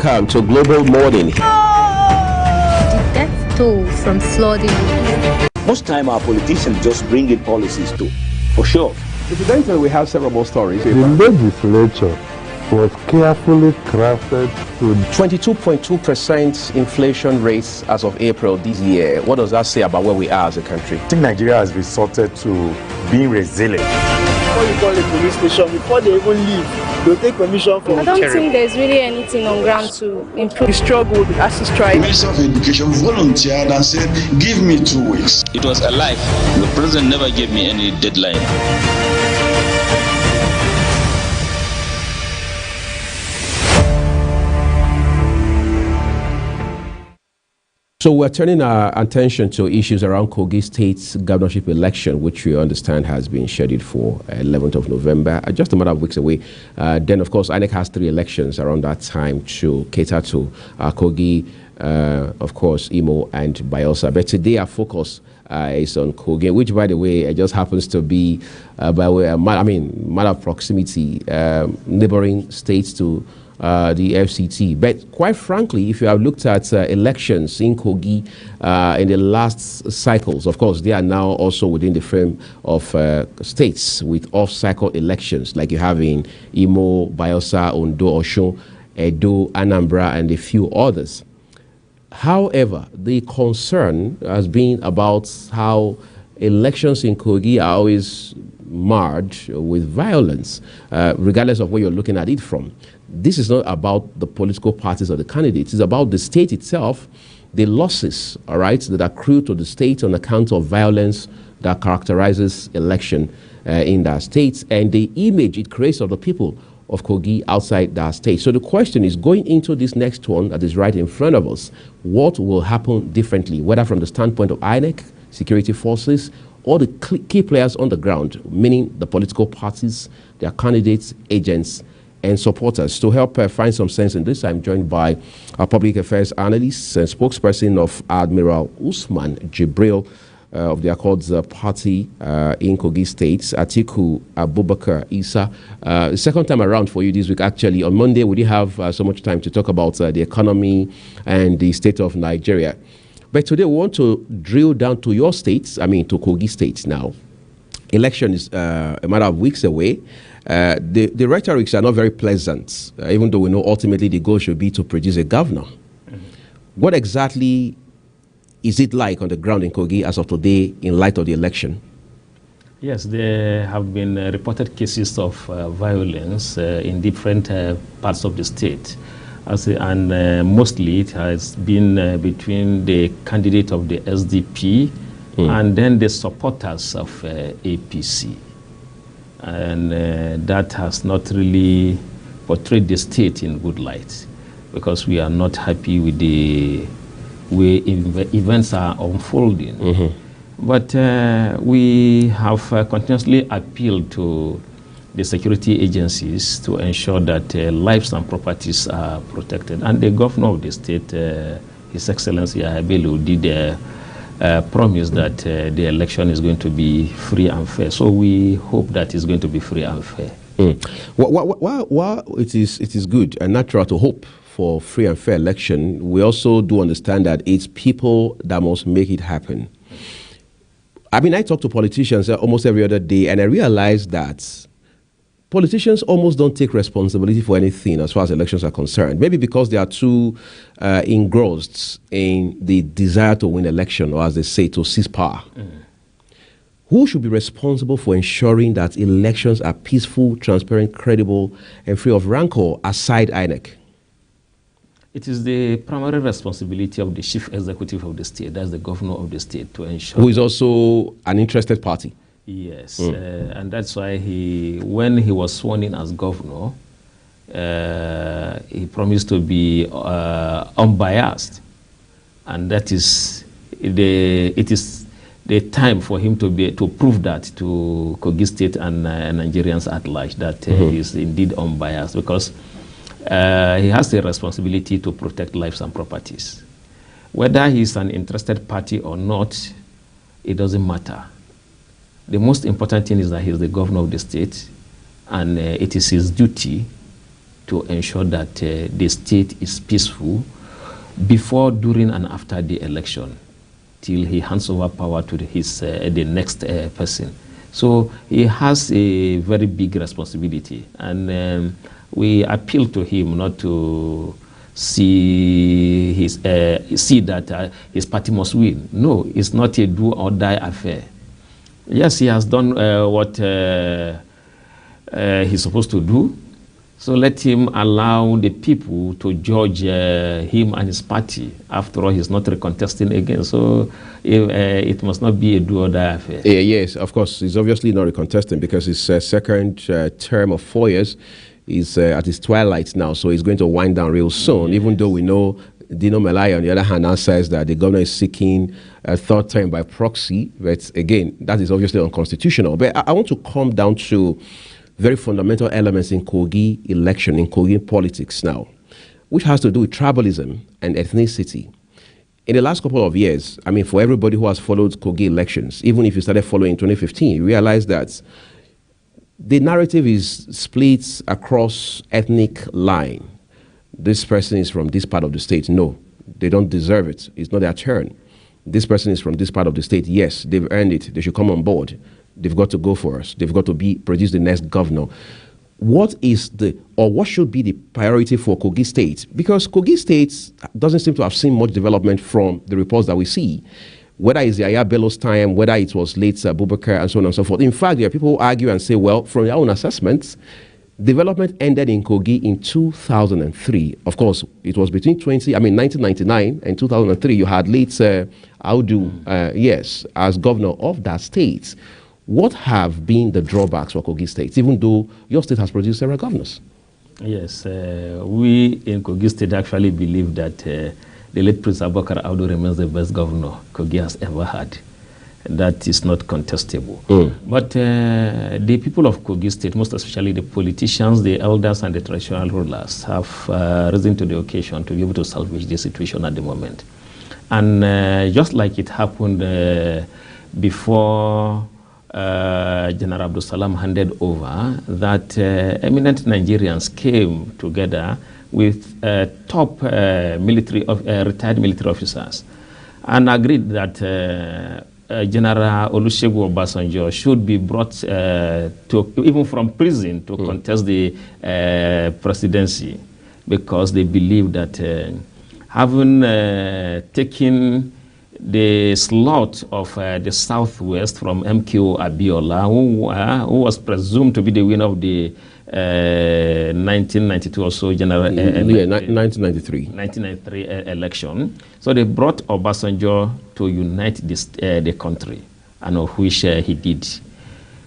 Welcome to Global Morning. The death toll from flooding. Most time our politicians just bring in policies too, for sure. Incidentally, we have several more stories. The legislature was carefully crafted to 22.2% inflation rates as of April this year. What does that say about where we are as a country? I think Nigeria has resorted to being resilient. Before you call a police station, before they even leave, they'll take permission from I don't think there's really anything on ground to improve. We struggled as a strike. The Minister of Education volunteered and said, give me 2 weeks. It was a lie. The president never gave me any deadline. So we're turning our attention to issues around KOGI State's governorship election, which we understand has been scheduled for 11th of November, just a matter of weeks away. Then, of course, INEC has 3 elections around that time to cater to KOGI, of course, Imo and Bayelsa. But today our focus is on KOGI, which, by the way, it just happens to be, matter of proximity, neighboring states to the FCT. But quite frankly, if you have looked at elections in KOGI in the last cycles, of course, they are now also within the frame of states with off-cycle elections, like you have in Imo, Bayelsa, Ondo, Osun, Edo, Anambra, and a few others. However, the concern has been about how elections in KOGI are always marred with violence, regardless of where you're looking at it from. This is not about the political parties or the candidates. It's about the state itself, the losses, all right, that accrue to the state on account of violence that characterizes election in that state, and the image it creates of the people of KOGI outside that state. So the question is, going into this next one that is right in front of us, what will happen differently, whether from the standpoint of INEC, security forces, or the key players on the ground, meaning the political parties, their candidates, agents, and supporters. To help find some sense in this, I'm joined by our public affairs analyst and spokesperson of Admiral Usman Jibril of the Accords Party in KOGI State, Atiku Abubakar Isa. Second time around for you this week, actually. On Monday, we didn't have so much time to talk about the economy and the state of Nigeria. But today, we want to drill down to your states, to KOGI State now. Election is a matter of weeks away. The rhetorics are not very pleasant, even though we know ultimately the goal should be to produce a governor. Mm-hmm. What exactly is it like on the ground in KOGI as of today in light of the election? Yes, there have been reported cases of violence in different parts of the state. And mostly it has been between the candidate of the SDP and then the supporters of APC. And that has not really portrayed the state in good light, because we are not happy with the way events are unfolding. Mm-hmm. But we have continuously appealed to the security agencies to ensure that lives and properties are protected. And the governor of the state, His Excellency Bello, did promise that the election is going to be free and fair. So we hope that it's going to be free and fair. While it is good and natural to hope for free and fair election, we also do understand that it's people that must make it happen. I talk to politicians almost every other day, and I realize that politicians almost don't take responsibility for anything as far as elections are concerned. Maybe because they are too engrossed in the desire to win election, or as they say, to seize power. Who should be responsible for ensuring that elections are peaceful, transparent, credible, and free of rancor aside INEC? It is the primary responsibility of the chief executive of the state, that's the governor of the state, to ensure. Who is also an interested party. Yes, and that's why when he was sworn in as governor, he promised to be unbiased, and that is it is the time for him to prove that to KOGI State and Nigerians at large that he is indeed unbiased, because he has the responsibility to protect lives and properties. Whether he's an interested party or not, it doesn't matter. The most important thing is that he's the governor of the state, and it is his duty to ensure that the state is peaceful before, during, and after the election, till he hands over power to the next person. So he has a very big responsibility, and we appeal to him not to see that his party must win. No, it's not a do or die affair. Yes, he has done what he's supposed to do. So let him allow the people to judge him and his party. After all, he's not recontesting again. So it must not be a do or die affair. Yes, of course. He's obviously not recontesting because his second term of 4 years is at his twilight now. So he's going to wind down real soon, yes. Even though we know Dino Melaya, on the other hand, now says that the governor is seeking a third term by proxy. But again, that is obviously unconstitutional. But I want to come down to very fundamental elements in KOGI election, in KOGI politics now, which has to do with tribalism and ethnicity. In the last couple of years, I mean, for everybody who has followed KOGI elections, even if you started following in 2015, you realize that the narrative is split across ethnic line. This person is from this part of the state. No, they don't deserve it. It's not their turn. This person is from this part of the state. Yes, they've earned it. They should come on board. They've got to go for us. They've got to produce the next governor. What should be the priority for KOGI State? Because KOGI State doesn't seem to have seen much development from the reports that we see. Whether it's Yaya Bello's time, whether it was late Abubakar, and so on and so forth. In fact, there are people who argue and say, well, from their own assessments, development ended in KOGI in 2003. Of course, it was between 1999 and 2003. You had late Audu, yes, as governor of that state. What have been the drawbacks for KOGI State, even though your state has produced several governors? Yes, we in KOGI State actually believe that the late Prince Abubakar Audu remains the best governor KOGI has ever had. That is not contestable. But the people of KOGI State, most especially the politicians, the elders, and the traditional rulers, have risen to the occasion to be able to salvage the situation at the moment. And just like it happened before General Abdul Salam handed over, that eminent Nigerians came together with top retired military officers and agreed that General Olusegun Obasanjo should be brought even from prison to contest the presidency, because they believe that having taken the slot of the Southwest from MKO Abiola, who was presumed to be the winner of the 1992 or so general 1993 election. So they brought Obasanjo to unite the country, and of which he did.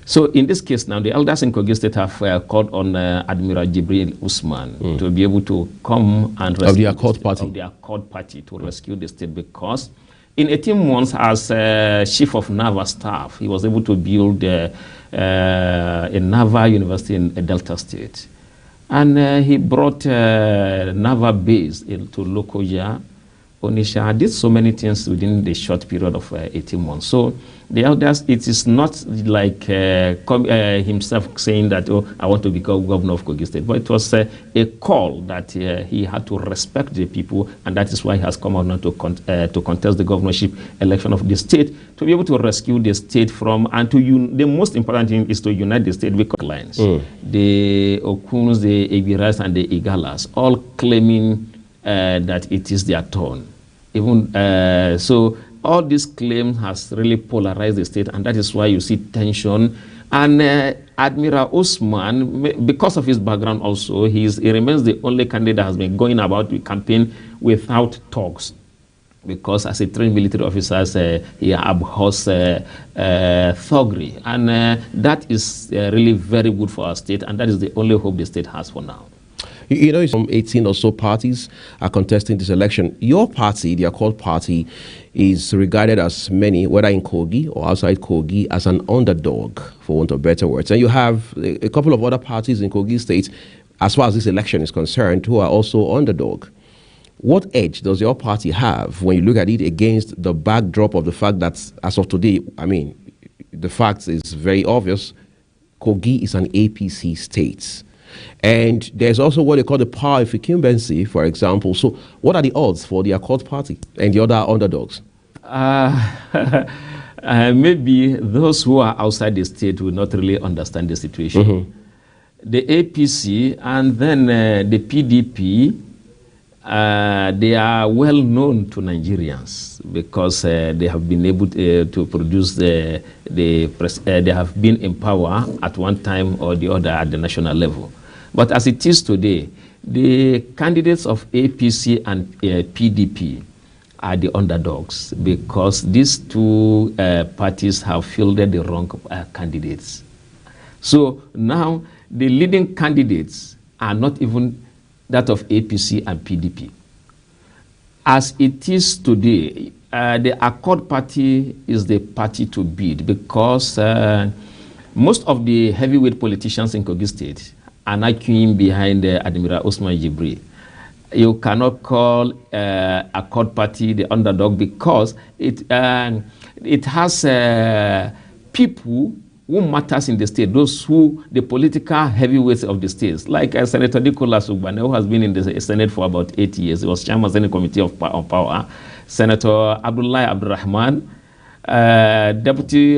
So in this case now, the elders in KOGI State have called on Admiral Jibril Usman to be able to come and rescue of the Accord Party to rescue the state, because in 18 months as chief of naval staff, he was able to build a naval university in Delta State. And he brought naval base to Lokoja, Onitsha, did so many things within the short period of 18 months. So the elders, it is not like himself saying that, oh, I want to become governor of KOGI State, but it was a call that he had to respect the people, and that is why he has come out now to contest the governorship election of the state, to be able to rescue the state from, and the most important thing is to unite the state with lines. The Okuns, the Ibiras, and the Igalas, all claiming that it is their turn. Even so, all these claims has really polarized the state, and that is why you see tension. And Admiral Usman, because of his background also, he remains the only candidate that has been going about the campaign without talks, because as a trained military officer, he abhors thuggery. And that is really very good for our state, and that is the only hope the state has for now. You know, some 18 or so parties are contesting this election. Your party, the Accord Party, is regarded as many, whether in KOGI or outside KOGI, as an underdog, for want of better words. And you have a couple of other parties in KOGI State, as far as this election is concerned, who are also underdog. What edge does your party have when you look at it against the backdrop of the fact that, as of today, I mean, the fact is very obvious, KOGI is an APC state. And there's also what they call the power of incumbency, for example. So what are the odds for the Accord Party and the other underdogs? Maybe those who are outside the state will not really understand the situation. The APC and then the PDP, they are well known to Nigerians because they have been able to produce they have been in power at one time or the other at the national level. But as it is today, the candidates of APC and PDP are the underdogs because these two parties have fielded the wrong candidates. So now the leading candidates are not even that of APC and PDP. As it is today, the Accord Party is the party to beat because most of the heavyweight politicians in Kogi State are now queuing behind Admiral Osman Jibri. You cannot call Accord Party the underdog because it has people who matters in the state, the political heavyweights of the states, like Senator Nicholas Ugbane, who has been in the Senate for about 8 years. He was chairman of the Senate Committee on Power. Senator Abdullahi Abdurrahman,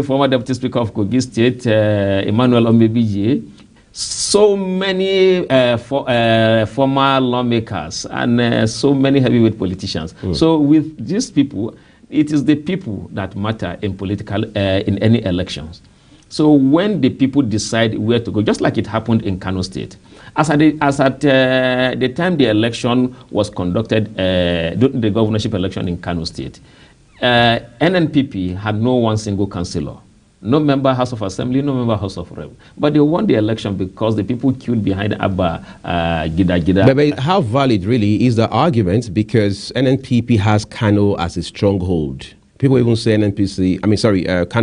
former Deputy Speaker of Kogi State, Emmanuel Ombebije, so many former lawmakers and so many heavyweight politicians. So with these people, it is the people that matter in political, in any elections. So when the people decide where to go, just like it happened in Kano State, as at the time the election was conducted, the governorship election in Kano State, NNPP had no one single councillor, no member House of Assembly, no member House of Rep. But they won the election because the people queued behind Abba Gida. But how valid really is the argument? Because NNPP has Kano as a stronghold. People even say Kano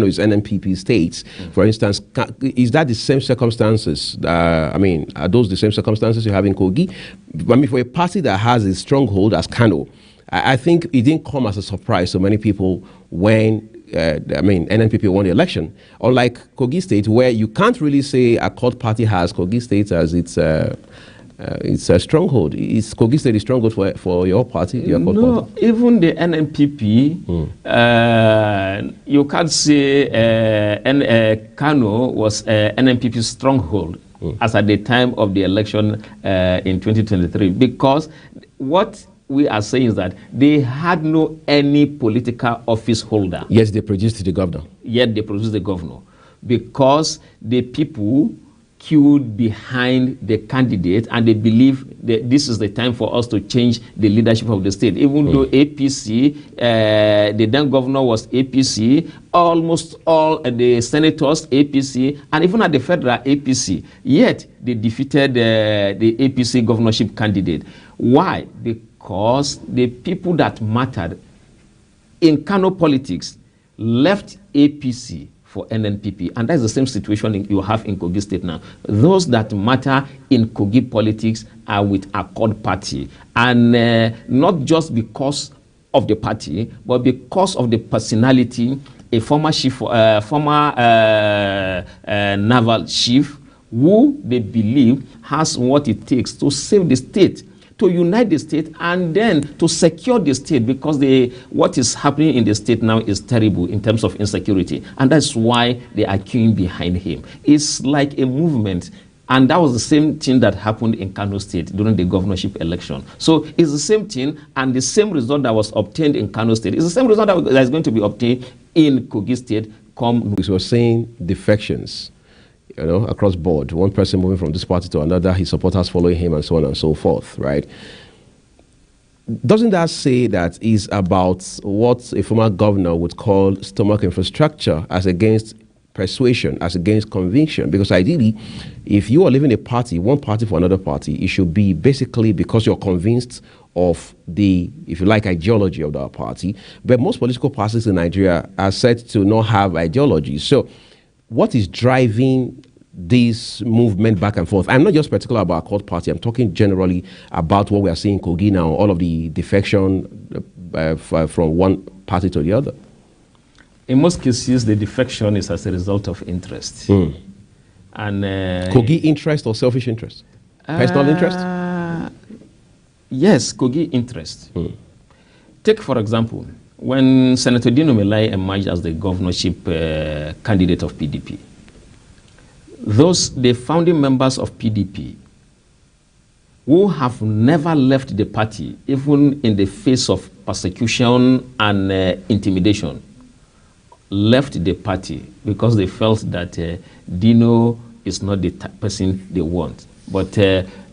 is NNPP states. For instance, is that the same circumstances? Are those the same circumstances you have in Kogi? I mean, for a party that has a stronghold as Kano, I think it didn't come as a surprise to many people when NNPP won the election. Unlike Kogi State, where you can't really say Accord Party has Kogi State as its a stronghold. Is Kogi State a stronghold for your party? No, party? Even the NNPP, you can't say Kano was NNPP's stronghold as at the time of the election in 2023, because what we are saying is that they had no any political office holder. Yes, they produced the governor. Yet they produced the governor because the people queued behind the candidate and they believe that this is the time for us to change the leadership of the state. Even though APC, the then governor was APC, almost all the senators APC, and even at the federal APC, yet they defeated the APC governorship candidate. Why? Because the people that mattered in Kano politics left APC for NNPP, and that's the same situation you have in Kogi State now. Those that matter in Kogi politics are with Accord Party, and not just because of the party, but because of the personality, a former chief, naval chief, who they believe has what it takes to save the state, to unite the state, and then to secure the state, because what is happening in the state now is terrible in terms of insecurity, and that's why they are queuing behind him. It's like a movement, and that was the same thing that happened in Kano State during the governorship election. So it's the same thing, and the same result that was obtained in Kano State is the same result that is going to be obtained in Kogi State. We were saying defections, across board. One person moving from this party to another, his supporters following him, and so on and so forth, right? Doesn't that say that is about what a former governor would call stomach infrastructure as against persuasion, as against conviction? Because ideally, if you are leaving a party, one party for another party, it should be basically because you're convinced of the, if you like, ideology of that party. But most political parties in Nigeria are said to not have ideology. So what is driving this movement back and forth? I'm not just particular about Accord Party. I'm talking generally about what we are seeing in Kogi now, all of the defection from one party to the other. In most cases, the defection is as a result of interest. And Kogi interest or selfish interest? Personal interest? Yes, KOGI interest. Take, for example, when Senator Dino Melaye emerged as the governorship candidate of PDP, the founding members of PDP who have never left the party, even in the face of persecution and intimidation, left the party because they felt that Dino is not the person they want. But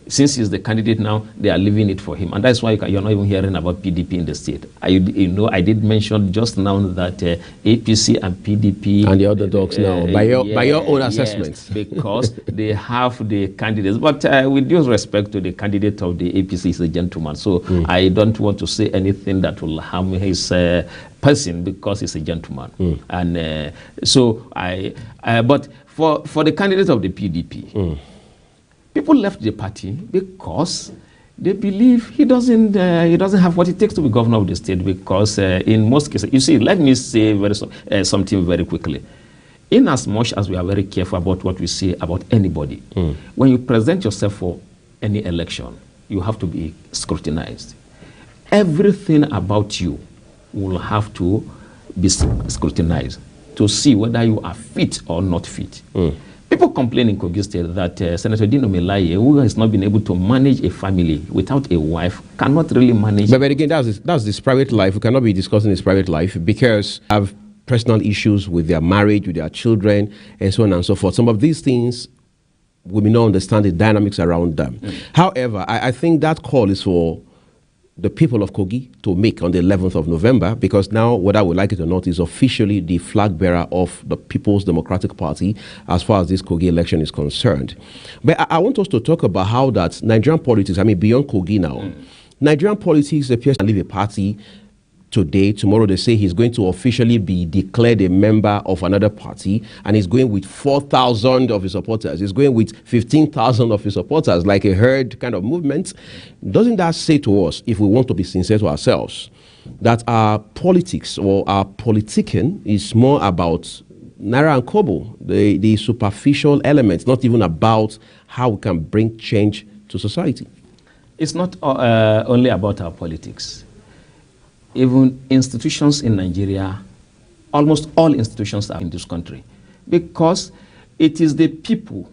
since he's the candidate now, they are leaving it for him. And that's why you're not even hearing about PDP in the state. I did mention just now that APC and PDP... And the other dogs now, by your own assessment. Yes, because they have the candidates. But with due respect to the candidate of the APC, he's a gentleman. So I don't want to say anything that will harm his person because he's a gentleman. And but for the candidate of the PDP, people left the party because they believe he doesn't have what it takes to be governor of the state. Because in most cases, you see, let me say something very quickly. In as much as we are very careful about what we say about anybody, when you present yourself for any election, you have to be scrutinized. Everything about you will have to be scrutinized to see whether you are fit or not fit. People complain in KOGI State that Senator Dino Melaye, who has not been able to manage a family without a wife, cannot really manage. But again, that's his private life. We cannot be discussing his private life because I have personal issues with their marriage, with their children, and so on and so forth. Some of these things, we may not understand the dynamics around them. However, I think that call is for the people of KOGI to make on the 11th of November, because now, whether we like it or not, is officially the flag bearer of the People's Democratic Party as far as this KOGI election is concerned. But I want us to talk about how that Nigerian politics, I mean, beyond KOGI now, Nigerian politics appears to leave a party today. Tomorrow they say he's going to officially be declared a member of another party, and he's going with 4,000 of his supporters. He's going with 15,000 of his supporters, like a herd kind of movement. Doesn't that say to us, if we want to be sincere to ourselves, that our politics or our politicking is more about naira and kobo, the superficial elements, not even about how we can bring change to society? It's not only about our politics. Even institutions in Nigeria, almost all institutions are in this country, because it is the people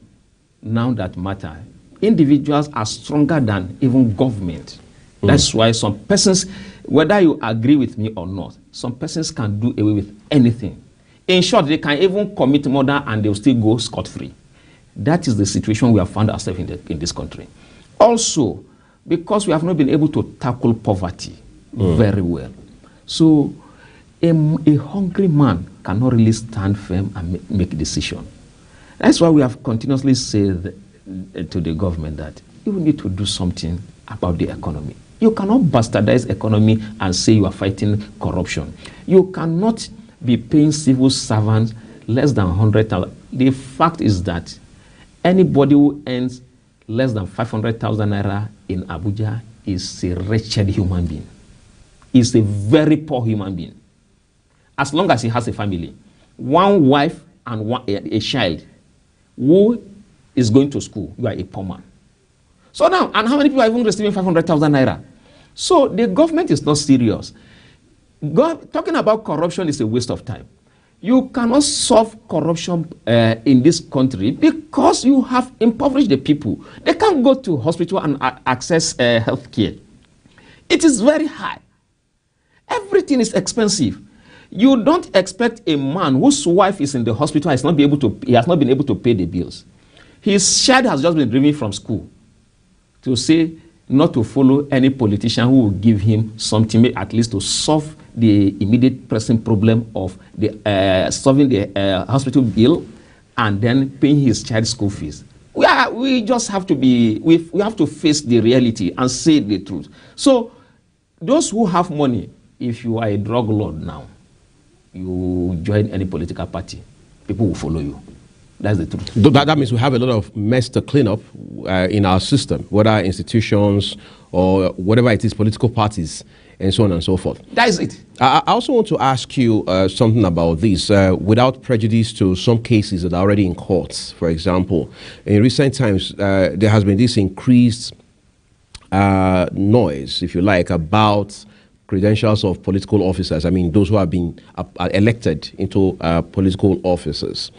now that matter. Individuals are stronger than even government. That's why some persons, whether you agree with me or not, some persons can do away with anything. In short, they can even commit murder and they'll still go scot-free. That is the situation we have found ourselves in this country. Also, because we have not been able to tackle poverty very well. So a hungry man cannot really stand firm and make a decision. That's why we have continuously said to the government that you need to do something about the economy. You cannot bastardize economy and say you are fighting corruption. You cannot be paying civil servants less than 100,000. The fact is that anybody who earns less than 500,000 naira in Abuja is a wretched human being. Is a very poor human being. As long as he has a family, one wife and a child who is going to school, you are a poor man. So now, and how many people are even receiving 500,000 naira? So the government is not serious. Talking about corruption is a waste of time. You cannot solve corruption in this country because you have impoverished the people. They can't go to hospital and access health care. It is very high. Everything is expensive. You don't expect a man whose wife is in the hospital, he has not been able to pay the bills. His child has just been driven from school to say not to follow any politician who will give him something, at least to solve the immediate pressing problem of solving the hospital bill and then paying his child's school fees. We just have to we have to face the reality and say the truth. So those who have money, if you are a drug lord now, you join any political party, people will follow you. That's the truth. That means we have a lot of mess to clean up in our system, whether institutions or whatever it is, political parties. and so on and so forth. That is it. I also want to ask you something about this, without prejudice to some cases that are already in courts. For example, in recent times, there has been this increased noise, if you like, about credentials of political officers. I mean, those who have been elected into political offices.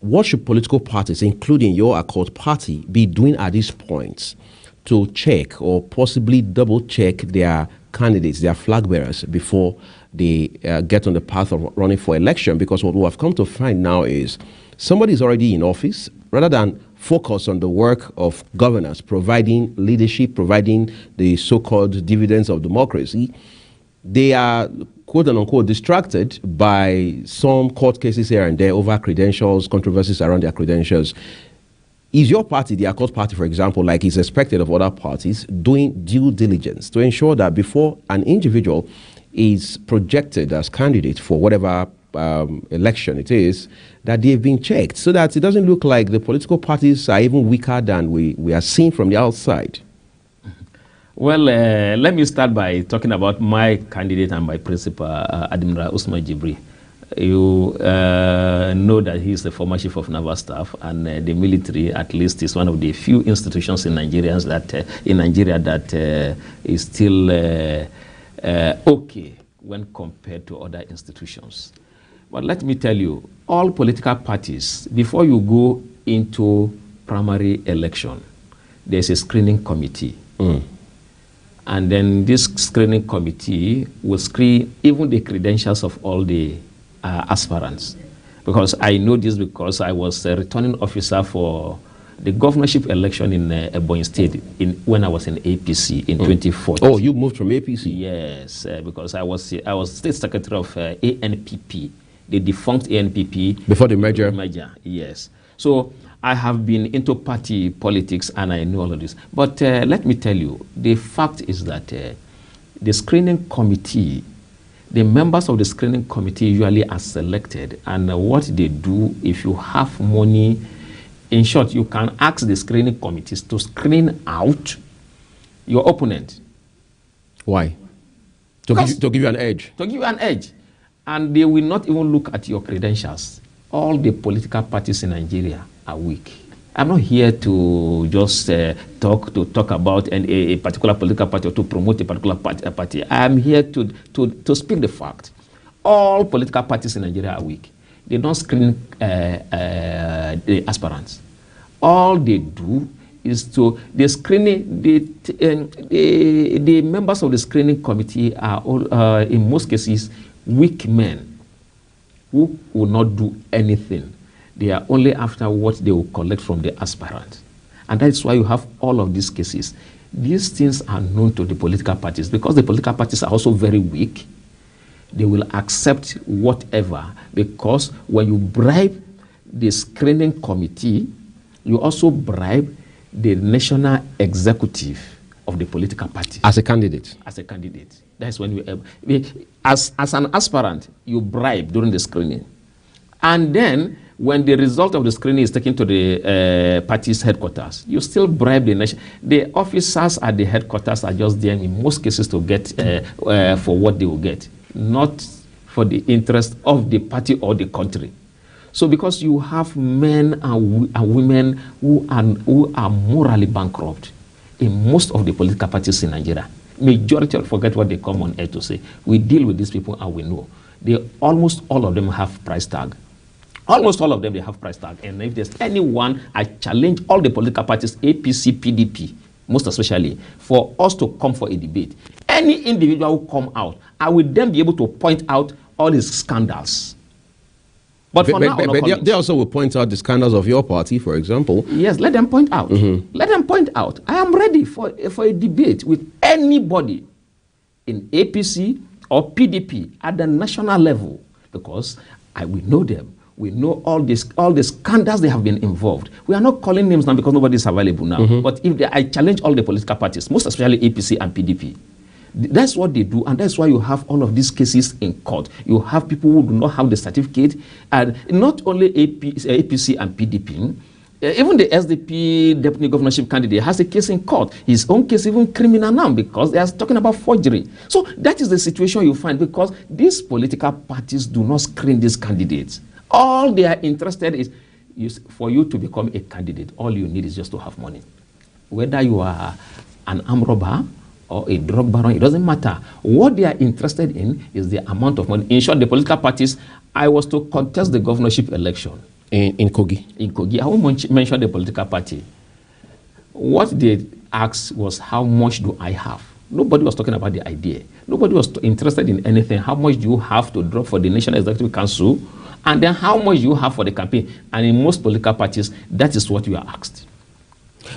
What should political parties, including your Accord party, be doing at this point to check or possibly double check their candidates, their flag bearers, before they get on the path of running for election? Because what we have come to find now is somebody is already in office, rather than focus on the work of governance, providing leadership, providing the so-called dividends of democracy, they are quote unquote distracted by some court cases here and there over credentials, controversies around their credentials. Is your party, the Accord Party, for example, like is expected of other parties, doing due diligence to ensure that before an individual is projected as candidate for whatever election it is, that they've been checked, so that it doesn't look like the political parties are even weaker than we are seeing from the outside? Well, let me start by talking about my candidate and my principal, Admiral Usman Jibri. You know that he is the former chief of naval staff, and the military, at least, is one of the few institutions in Nigeria that is still okay when compared to other institutions. But let me tell you, all political parties, before you go into primary election, there's a screening committee. And then this screening committee will screen even the credentials of all the aspirants. Because I know this because I was a returning officer for the governorship election in Ebonyi State when I was in APC in 2014. Oh, you moved from APC? Yes, because I was state secretary of ANPP, the defunct ANPP. Before the merger? Yes. So I have been into party politics and I know all of this. But let me tell you, the fact is that the screening committee, the members of the screening committee usually are selected, and what they do, if you have money, in short, you can ask the screening committees to screen out your opponent. Why? To give you an edge. To give you an edge. And they will not even look at your credentials. All the political parties in Nigeria are weak. I'm not here to just talk about a particular political party or to promote a particular party. I'm here to speak the fact. All political parties in Nigeria are weak. They don't screen the aspirants. All they do is the members of the screening committee are all, in most cases, weak men who will not do anything. They are only after what they will collect from the aspirant. And that's why you have all of these cases. These things are known to the political parties because the political parties are also very weak. They will accept whatever, because when you bribe the screening committee, you also bribe the national executive of the political party. As a candidate? As a candidate. That's when you, as an aspirant, you bribe during the screening. And then, when the result of the screening is taken to the party's headquarters, you still bribe the nation. The officers at the headquarters are just there in most cases to get for what they will get, not for the interest of the party or the country. So because you have men and women who are morally bankrupt in most of the political parties in Nigeria, majority forget what they come on air to say. We deal with these people and we know. Almost all of them have price tag. Almost all of them, they have price tag. And if there's anyone, I challenge all the political parties, APC, PDP, most especially, for us to come for a debate. Any individual who come out, I will then be able to point out all these scandals. But for now, they also will point out the scandals of your party, for example. Yes, let them point out. Let them point out. I am ready for a debate with anybody in APC or PDP at the national level, because we know them. We know all the scandals they have been involved. We are not calling names now because nobody is available now. But I challenge all the political parties, most especially APC and PDP. That's what they do, and that's why you have all of these cases in court. You have people who do not have the certificate, and not only APC and PDP, Even the SDP deputy governorship candidate has a case in court. His own case even criminal now because they are talking about forgery. So that is the situation you find because these political parties do not screen these candidates. All they are interested is for you to become a candidate. All you need is just to have money. Whether you are an armed robber or a drug baron, it doesn't matter. What they are interested in is the amount of money. In short, the political parties, I was to contest the governorship election. In KOGI? In KOGI. I won't mention the political party. What they asked was, how much do I have? Nobody was talking about the idea. Nobody was interested in anything. How much do you have to drop for the National Executive Council? And then how much do you have for the campaign? And in most political parties, that is what you are asked.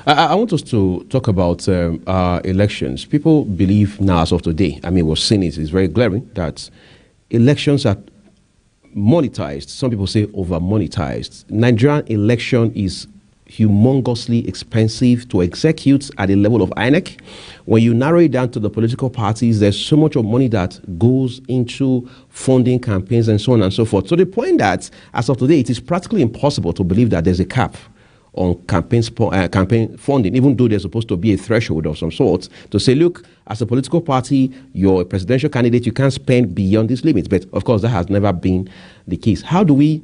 I want us to talk about elections. People believe now, as of today, I mean, we've seen it, it's very glaring, that elections are monetized. Some people say over-monetized. Nigerian election is humongously expensive to execute at the level of INEC. When you narrow it down to the political parties, there's so much of money that goes into funding campaigns and so on and so forth. To the point that, as of today, it is practically impossible to believe that there's a cap on campaign funding, even though there's supposed to be a threshold of some sort to say, look, as a political party, you're a presidential candidate, you can't spend beyond these limits. But of course, that has never been the case. How do we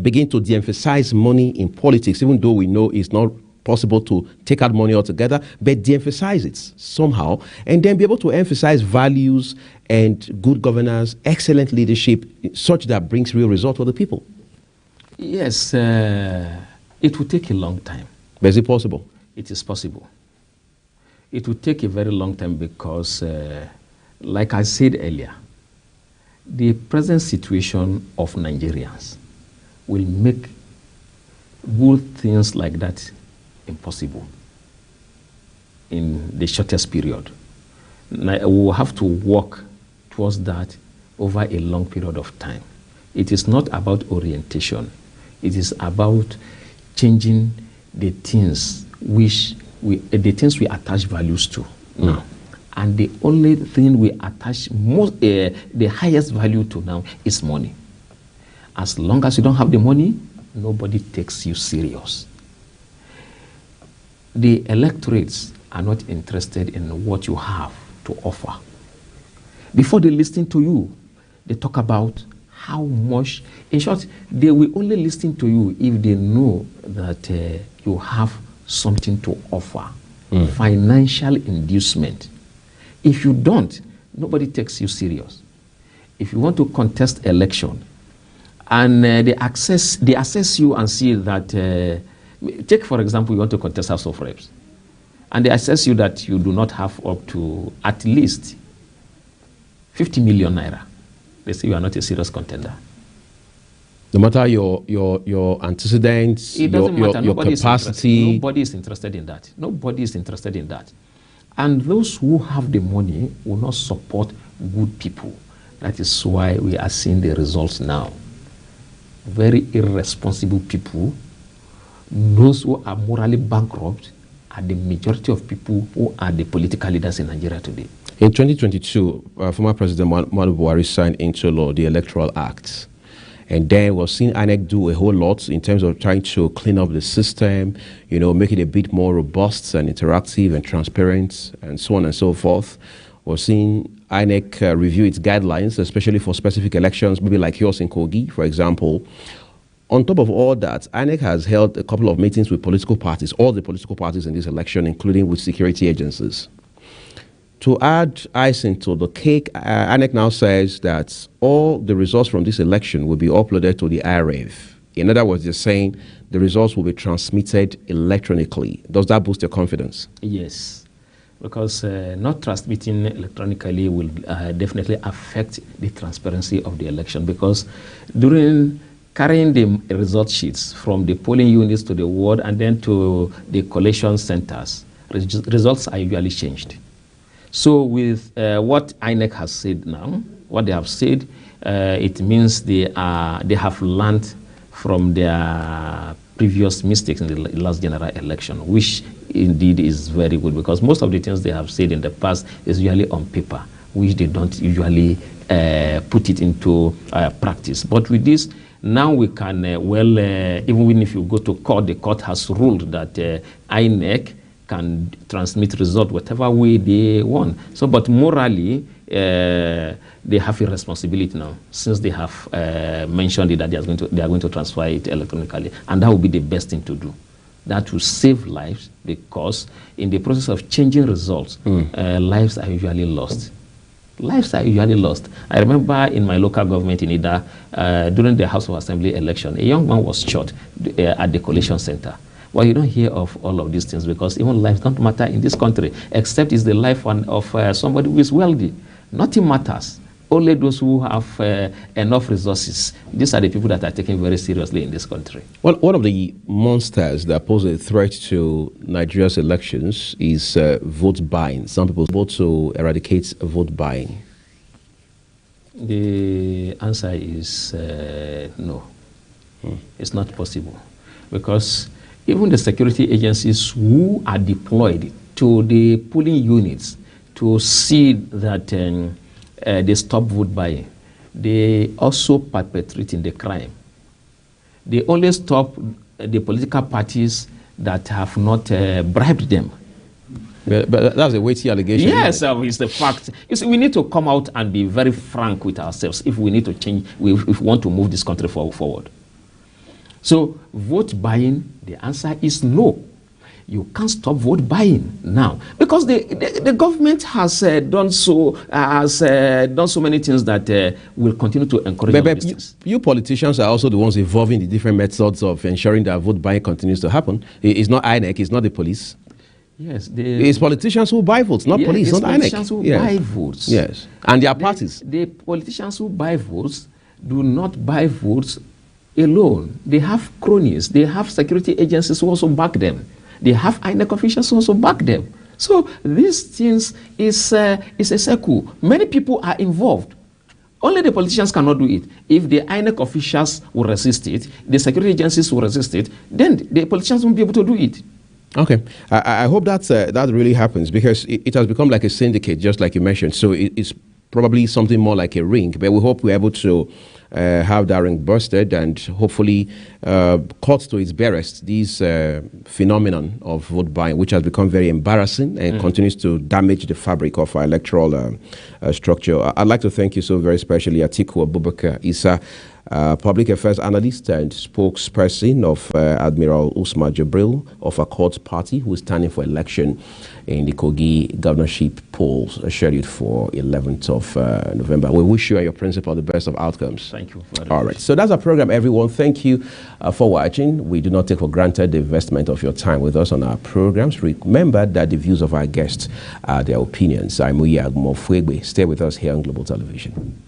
begin to de-emphasize money in politics, even though we know it's not possible to take out money altogether, but de-emphasize it somehow, and then be able to emphasize values and good governance, excellent leadership, such that brings real results for the people? Yes, it will take a long time. But is it possible? It is possible. It will take a very long time because, like I said earlier, the present situation of Nigerians will make good things like that impossible in the shortest period. We will have to work towards that over a long period of time. It is not about orientation. It is about changing the things we attach values to now. And the only thing we attach the highest value to now is money. As long as you don't have the money, nobody takes you serious. The electorates are not interested in what you have to offer. Before they listen to you, they talk about how much. In short, they will only listen to you if they know that you have something to offer. Financial inducement. If you don't, nobody takes you serious. If you want to contest election, and they assess you and see that, take for example, you want to contest House of Reps, and they assess you that you do not have up to at least 50 million naira. They say you are not a serious contender. No matter your antecedents, your capacity. Nobody is interested in that. Nobody is interested in that. And those who have the money will not support good people. That is why we are seeing the results now. Very irresponsible people, those who are morally bankrupt, are the majority of people who are the political leaders in Nigeria today. In 2022, former President Muhammadu Buhari signed into law the Electoral Act. And then we've seen INEC do a whole lot in terms of trying to clean up the system, make it a bit more robust and interactive and transparent and so on and so forth. We've seen INEC review its guidelines, especially for specific elections, maybe like yours in KOGI, for example. On top of all that, INEC has held a couple of meetings with political parties, all the political parties in this election, including with security agencies. To add icing to the cake, INEC now says that all the results from this election will be uploaded to the IRF. In other words, they're saying the results will be transmitted electronically. Does that boost your confidence? Yes, because not transmitting electronically will definitely affect the transparency of the election, because during carrying the result sheets from the polling units to the ward and then to the collation centers, results are usually changed. So with what INEC has said now, what they have said, it means they have learned from their previous mistakes in the last general election, which indeed is very good, because most of the things they have said in the past is usually on paper, which they don't usually put it into practice. But with this, Now we can, even if you go to court, the court has ruled that INEC can transmit result whatever way they want. So, but morally, they have a responsibility now, since they have mentioned it that they are going to transfer it electronically, and that will be the best thing to do. That will save lives, because in the process of changing results, lives are usually lost. Lives are usually lost. I remember in my local government in Ida, during the House of Assembly election, a young man was shot at the collation center. Well, you don't hear of all of these things, because even lives don't matter in this country, except it's the life of somebody who is wealthy. Nothing matters. Only those who have enough resources. These are the people that are taken very seriously in this country. Well, one of the monsters that pose a threat to Nigeria's elections is vote buying. Some people vote to eradicate vote buying. The answer is no. It's not possible, because even the security agencies who are deployed to the polling units to see that they stop vote buying, they also perpetrate in the crime. They only stop the political parties that have not bribed them. But that's a weighty allegation. Yes, it's the fact. You see, we need to come out and be very frank with ourselves if we need to change, if we want to move this country forward. So vote buying, the answer is no. You can't stop vote buying now, because the government has done so many things that will continue to encourage these things. You politicians are also the ones involving the different methods of ensuring that vote buying continues to happen. It's not INEC, it's not the police. Yes, it's politicians who buy votes, not police, not INEC. Politicians who buy votes. Yes, and their parties. The politicians who buy votes do not buy votes alone. They have cronies. They have security agencies who also back them. They have INEC officials who also back them. So these things is a circle. Many people are involved. Only the politicians cannot do it. If the INEC officials will resist it, the security agencies will resist it, then the politicians won't be able to do it. Okay. I hope that really happens, because it has become like a syndicate, just like you mentioned. So it's probably something more like a ring, but we hope we're able to have that ring busted and hopefully cut to its barest this phenomenon of vote buying, which has become very embarrassing and continues to damage the fabric of our electoral structure. I'd like to thank you so very specially, Atiku Abubakar Isa, public affairs analyst and spokesperson of Admiral Usman Jibril of Accord's party, who is standing for election in the KOGI governorship polls scheduled for 11th of November. We wish you and your principal the best of outcomes. Thank you very much. All right. So that's our program, everyone. Thank you for watching. We do not take for granted the investment of your time with us on our programs. Remember that the views of our guests are their opinions. I'm Uya Agmofwegbe. Stay with us here on Global Television.